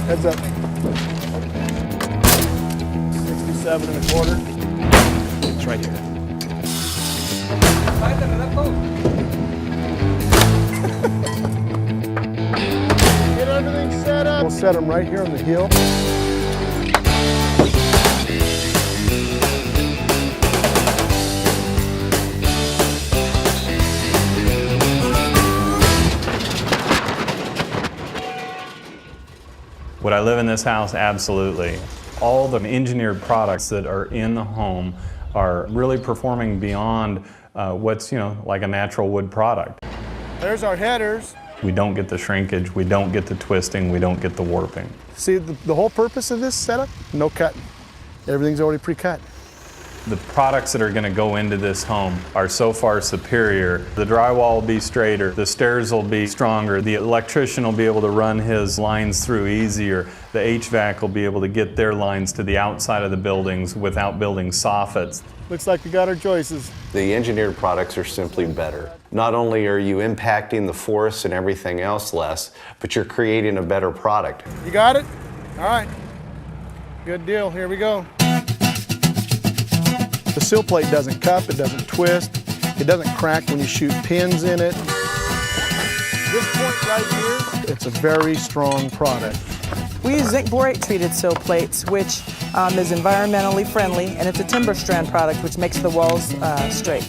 Heads up. 67 1/4. It's right here. Get everything set up. We'll set them right here on the hill. Would I live in this house? Absolutely. All the engineered products that are in the home are really performing beyond what's, like a natural wood product. There's our headers. We don't get the shrinkage, we don't get the twisting, we don't get the warping. See, the whole purpose of this setup? No cutting. Everything's already pre-cut. The products that are going to go into this home are so far superior. The drywall will be straighter, the stairs will be stronger, the electrician will be able to run his lines through easier, the HVAC will be able to get their lines to the outside of the buildings without building soffits. Looks like we got our choices. The engineered products are simply better. Not only are you impacting the forests and everything else less, but you're creating a better product. You got it? All right. Good deal. Here we go. The sill plate doesn't cup, it doesn't twist, it doesn't crack when you shoot pins in it. This point right here, it's a very strong product. We use zinc borate treated sill plates, which is environmentally friendly, and it's a timber strand product, which makes the walls straight.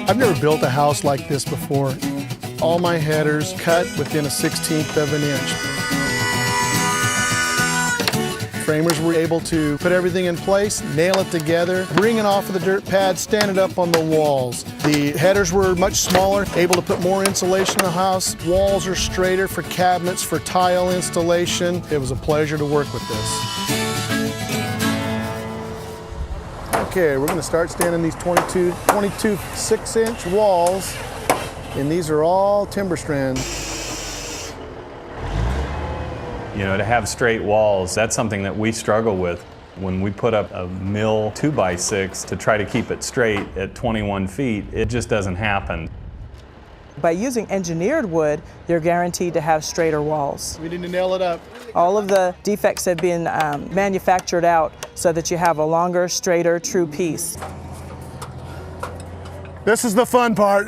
I've never built a house like this before. All my headers cut within a 1/16 of an inch. Framers were able to put everything in place, nail it together, bring it off of the dirt pad, stand it up on the walls. The headers were much smaller, able to put more insulation in the house. Walls are straighter for cabinets, for tile installation. It was a pleasure to work with this. Okay, we're going to start standing these 22 6-inch walls, and these are all timber strands. To have straight walls, that's something that we struggle with. When we put up a mill 2x6 to try to keep it straight at 21 feet, it just doesn't happen. By using engineered wood, you're guaranteed to have straighter walls. We need to nail it up. All of the defects have been manufactured out so that you have a longer, straighter, true piece. This is the fun part.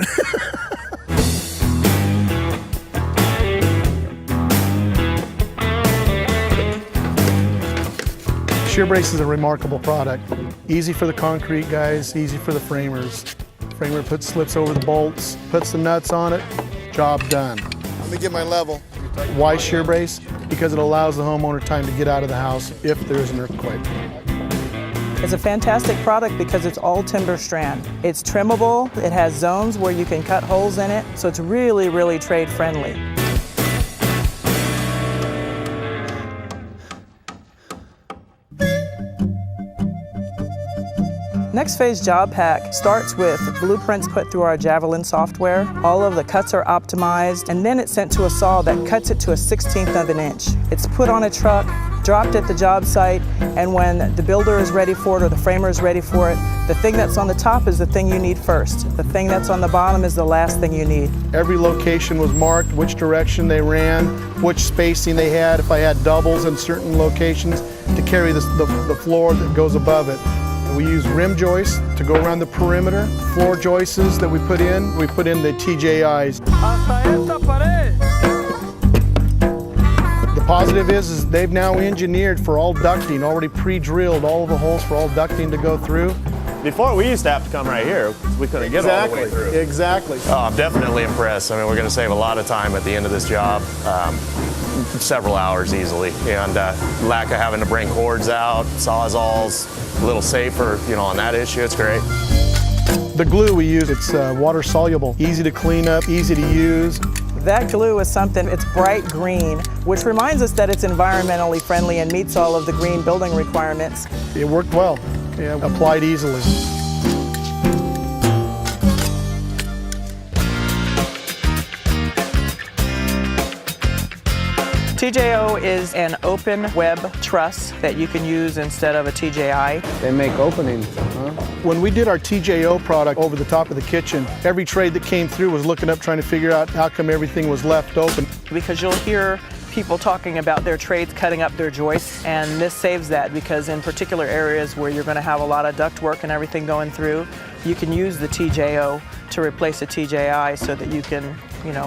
Shear brace is a remarkable product. Easy for the concrete guys, easy for the framers. Framer slips over the bolts, puts the nuts on it, job done. Let me get my level. Why shear brace? Because it allows the homeowner time to get out of the house if there's an earthquake. It's a fantastic product because it's all timber strand. It's trimmable, it has zones where you can cut holes in it, so it's really, really trade friendly. Next phase job pack starts with blueprints put through our Javelin software. All of the cuts are optimized, and then it's sent to a saw that cuts it to a 1/16 of an inch. It's put on a truck, dropped at the job site, and when the builder is ready for it or the framer is ready for it, the thing that's on the top is the thing you need first. The thing that's on the bottom is the last thing you need. Every location was marked, which direction they ran, which spacing they had, if I had doubles in certain locations to carry the floor that goes above it. We use rim joists to go around the perimeter. Floor joists that we put in the TJIs. The positive is they've now engineered for all ducting, already pre-drilled all of the holes for all ducting to go through. Before, we used to have to come right here. We couldn't get all the way through. Exactly. Oh, I'm definitely impressed. I mean, we're going to save a lot of time at the end of this job. Several hours easily, and lack of having to bring cords out, sawzalls, a little safer, on that issue. It's great. The glue we use, it's water soluble, easy to clean up, easy to use. That glue is something, it's bright green, which reminds us that it's environmentally friendly and meets all of the green building requirements. It worked well, applied easily. TJO is an open web truss that you can use instead of a TJI. They make openings, huh? When we did our TJO product over the top of the kitchen, every trade that came through was looking up trying to figure out how come everything was left open. Because you'll hear people talking about their trades cutting up their joists, and this saves that because in particular areas where you're going to have a lot of duct work and everything going through, you can use the TJO to replace a TJI so that you can,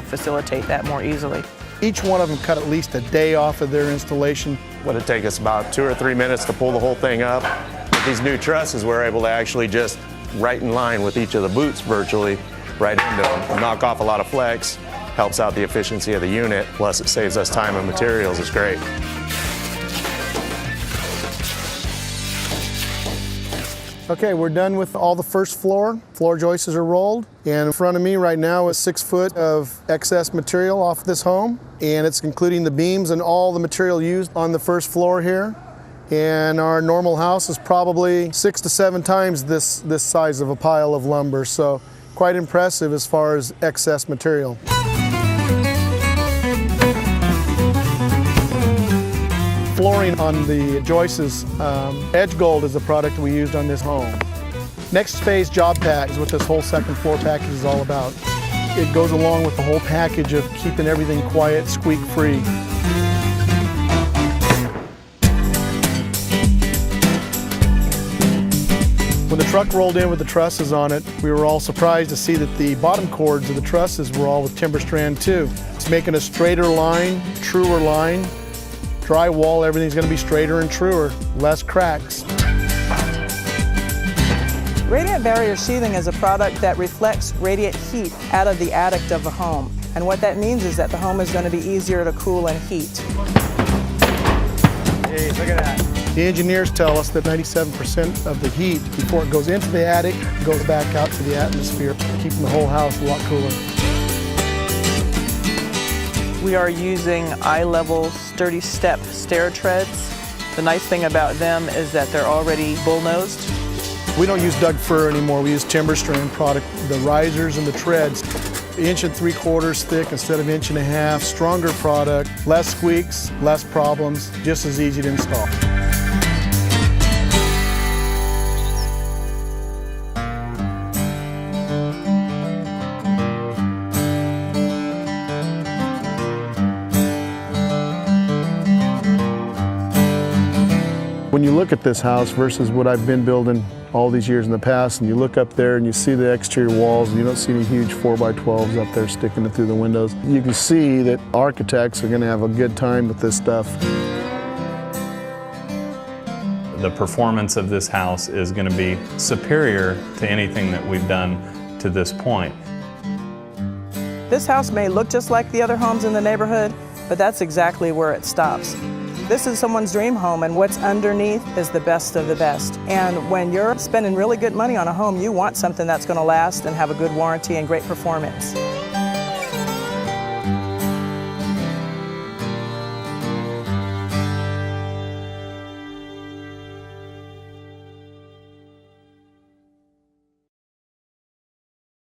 facilitate that more easily. Each one of them cut at least a day off of their installation. Would it take us about 2 or 3 minutes to pull the whole thing up? With these new trusses, we're able to actually just right in line with each of the boots virtually, right into them. Knock off a lot of flex, helps out the efficiency of the unit, plus it saves us time and materials. It's great. Okay, we're done with all the first floor. Floor joists are rolled. And in front of me right now is 6 foot of excess material off this home. And it's including the beams and all the material used on the first floor here. And our normal house is probably 6 to 7 times this size of a pile of lumber. So quite impressive as far as excess material. Flooring on the joists, Edge Gold is the product we used on this home. Next phase job pack is what this whole second floor package is all about. It goes along with the whole package of keeping everything quiet, squeak free. When the truck rolled in with the trusses on it, we were all surprised to see that the bottom cords of the trusses were all with timber strand too. It's making a straighter line, truer line. Drywall, everything's going to be straighter and truer, less cracks. Radiant barrier sheathing is a product that reflects radiant heat out of the attic of the home. And what that means is that the home is going to be easier to cool and heat. Hey, look at that. The engineers tell us that 97% of the heat before it goes into the attic goes back out to the atmosphere, keeping the whole house a lot cooler. We are using eye-level sturdy step stair treads. The nice thing about them is that they're already bull-nosed. We don't use Doug fir anymore, we use timber strand product. The risers and the treads, 1 3/4 inches thick instead of 1.5 inches, stronger product, less squeaks, less problems, just as easy to install. When you look at this house versus what I've been building all these years in the past, and you look up there and you see the exterior walls, and you don't see any huge 4x12s up there sticking through the windows, you can see that architects are going to have a good time with this stuff. The performance of this house is going to be superior to anything that we've done to this point. This house may look just like the other homes in the neighborhood, but that's exactly where it stops. This is someone's dream home, and what's underneath is the best of the best. And when you're spending really good money on a home, you want something that's going to last and have a good warranty and great performance.